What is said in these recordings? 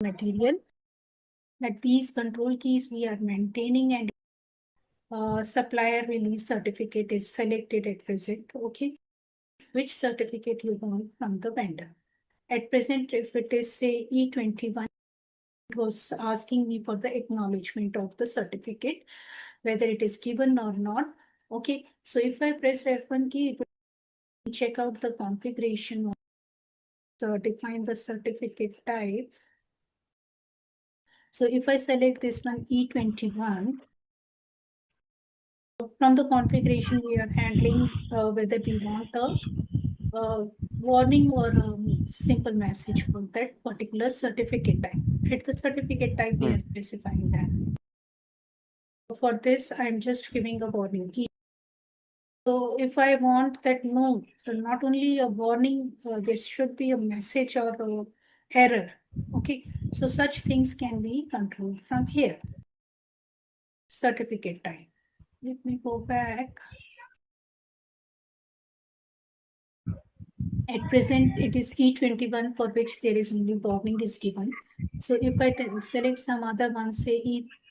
material, that these control keys we are maintaining, and supplier release certificate is selected at present. Okay, which certificate you want from the vendor. At present, if it is say E21, it was asking me for the acknowledgement of the certificate, whether it is given or not. Okay, so if I press F1 key, it will check out the configuration, define the certificate type. So if I select this one E21, from the configuration we are handling whether we want a warning or a simple message for that particular certificate type. At the certificate type, we are specifying that. For this, I'm just giving a warning. So if I want that, no, not only a warning, there should be a message or a error. Okay, so such things can be controlled from here. Certificate type. Let me go back. At present, it is E21 for which there is only warning is given. So if I select some other one, say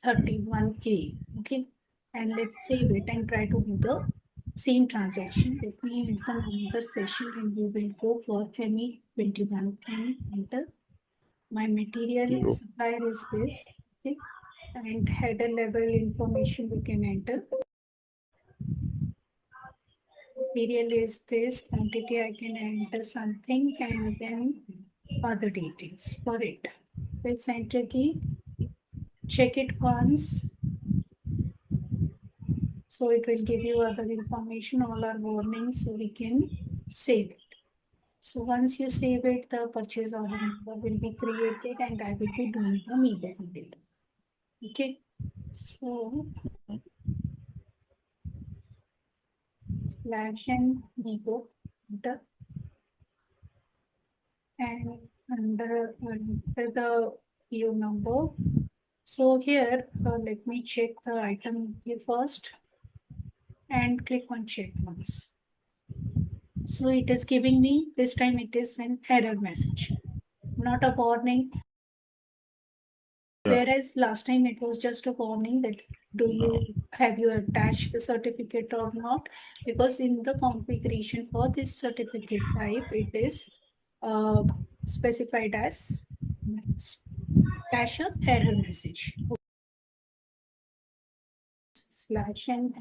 E31A, okay, and let's save it and try to do the same transaction. Let me open another session and we will go for ME21 and enter. My material supplier is this, okay, and header level information we can enter. Material is this, quantity I can enter something, and then other details for it. Press enter key, check it once. So it will give you other information, all our warnings, so we can save it. So once you save it, the purchase order number will be created and I will be doing the media field. Okay, so slash and nego enter, and under the PO number. So here, let me check the item here first and click on check once. So it is giving me, this time it is an error message, not a warning. Whereas last time it was just a warning that have you attached the certificate or not? Because in the configuration for this certificate type, it is specified as dash a error message. Slash and